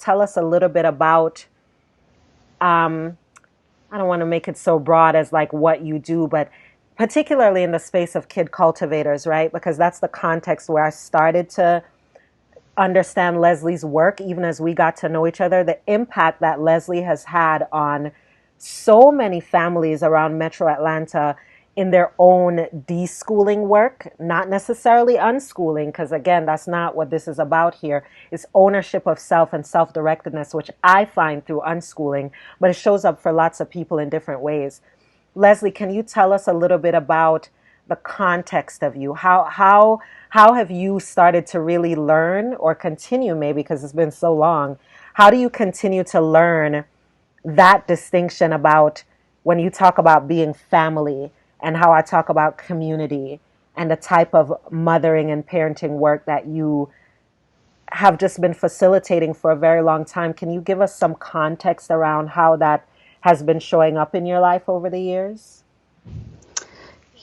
tell us a little bit about, um, I don't want to make it so broad as like what you do, but particularly in the space of kid cultivators, right? Because that's the context where I started to understand Leslie's work, even as we got to know each other, the impact that Leslie has had on so many families around Metro Atlanta in their own deschooling work, not necessarily unschooling, because again, that's not what this is about here. It's ownership of self and self-directedness, which I find through unschooling, but it shows up for lots of people in different ways. Leslie, can you tell us a little bit about the context of you? How have you started to really learn or continue, maybe because it's been so long? How do you continue to learn that distinction about when you talk about being family and how I talk about community and the type of mothering and parenting work that you have just been facilitating for a very long time? Can you give us some context around how that has been showing up in your life over the years?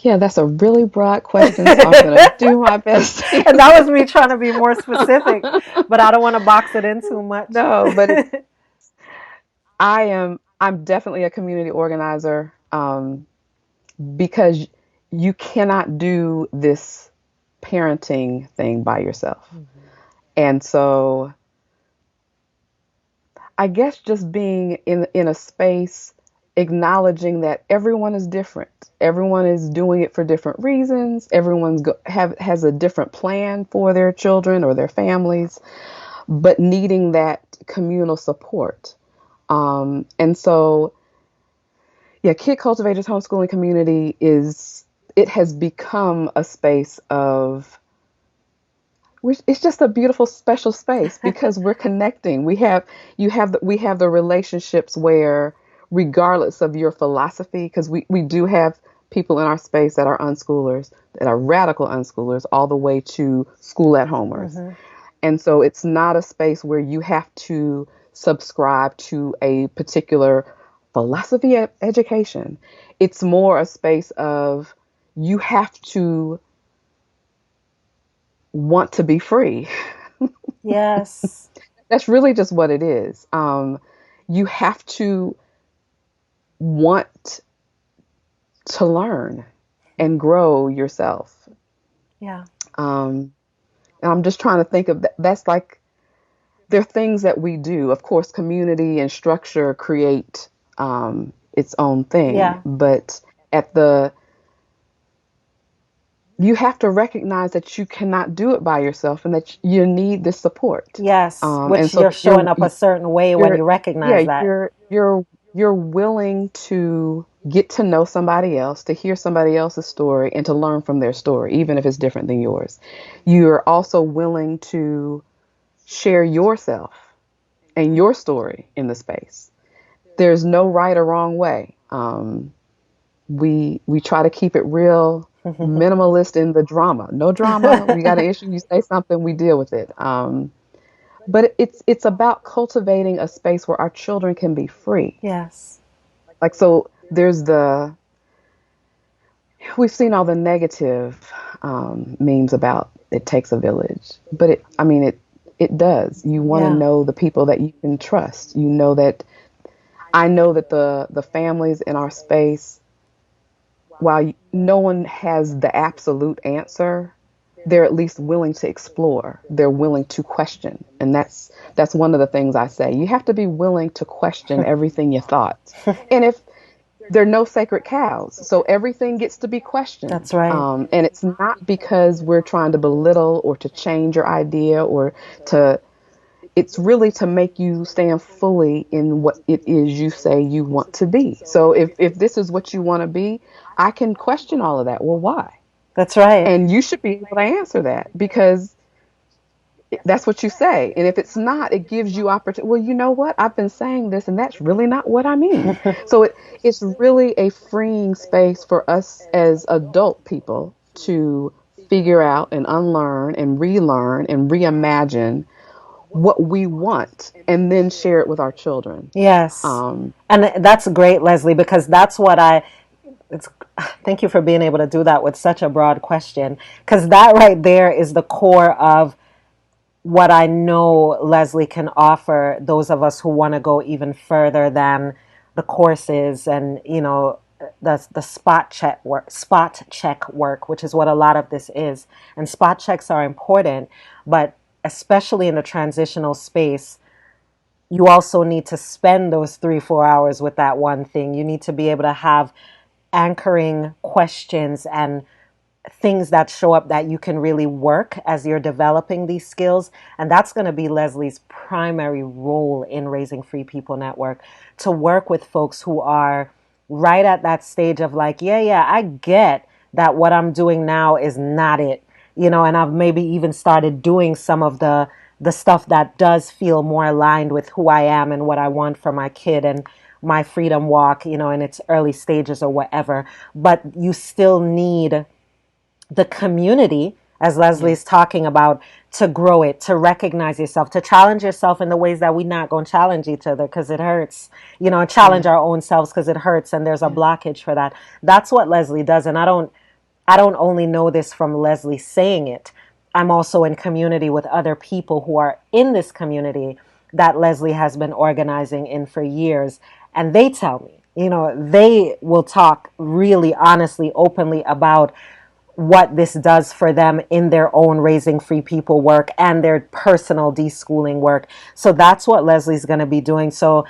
Yeah, that's a really broad question, so I'm going to do my best to And that was answer. me trying to be more specific, but I don't want to box it in too much. No, but I'm definitely a community organizer, because you cannot do this parenting thing by yourself. Mhm. And so I guess just being in a space, acknowledging that everyone is different. Everyone is doing it for different reasons. Has a different plan for their children or their families, but needing that communal support. And so, yeah, Kid Cultivators Homeschooling Community it has become a space of, which it's just a beautiful, special space because we're connecting. We have the relationships where, regardless of your philosophy, because we do have people in our space that are unschoolers, that are radical unschoolers, all the way to school at homers. Hmm. And so it's not a space where you have to subscribe to a particular philosophy of education. It's more a space of, you have to want to be free. Yes. That's really just what it is. You have to want to learn and grow yourself. Yeah. Um, and I'm just trying to think of that. That's like, there are things that we do. Of course, community and structure create its own thing, Yeah. but at the you have to recognize that you cannot do it by yourself and that you need this support. Yes. And Which so you're that showing up a certain way when you're you yeah recognize that. you're willing to get to know somebody else, to hear somebody else's story, and to learn from their story, even if it's different than yours. You're also willing to share yourself and your story in the space. There's no right or wrong way. We try to keep it real minimalist in the drama. No drama. We got an issue. You say something, we deal with it. But it's about cultivating a space where our children can be free. Yes. Like, so there's we've seen all the negative memes about it takes a village, but it does. You want to Yeah. know the people that you can trust. You know that I know that the families in our space, while no one has the absolute answer, they're at least willing to explore. They're willing to question. And that's one of the things I say. You have to be willing to question everything you thought. And if there are no sacred cows, so everything gets to be questioned. That's right. And it's not because we're trying to belittle or to change your idea or to it's really to make you stand fully in what it is you say you want to be. So if this is what you want to be, I can question all of that. Well, why? That's right. And you should be able to answer that because that's what you say. And if it's not, it gives you opportunity. Well, you know what? I've been saying this and that's really not what I mean. So it's really a freeing space for us as adult people to figure out and unlearn and relearn and reimagine what we want and then share it with our children. Yes. Um, And that's great, Leslie, because that's what it's, thank you for being able to do that with such a broad question, because that right there is the core of what I know Leslie can offer those of us who want to go even further than the courses and, the spot check work, which is what a lot of this is. And spot checks are important, but especially in the transitional space, you also need to spend those 3, 4 hours with that one thing. You need to be able to have anchoring questions and things that show up that you can really work as you're developing these skills. And that's going to be Leslie's primary role in Raising Free People Network, to work with folks who are right at that stage of like, yeah, I get that what I'm doing now is not it, and I've maybe even started doing some of the stuff that does feel more aligned with who I am and what I want for my kid and my freedom walk, in its early stages or whatever. But you still need the community, as Leslie's Yes. talking about, to grow it, to recognize yourself, to challenge yourself in the ways that we're not going to challenge each other because it hurts, and challenge Yeah. our own selves because it hurts and there's a Yeah. blockage for that. That's what Leslie does. And I don't only know this from Leslie saying it. I'm also in community with other people who are in this community that Leslie has been organizing in for years. And they tell me, they will talk really honestly, openly about what this does for them in their own Raising Free People work and their personal deschooling work. So that's what Leslie's going to be doing. So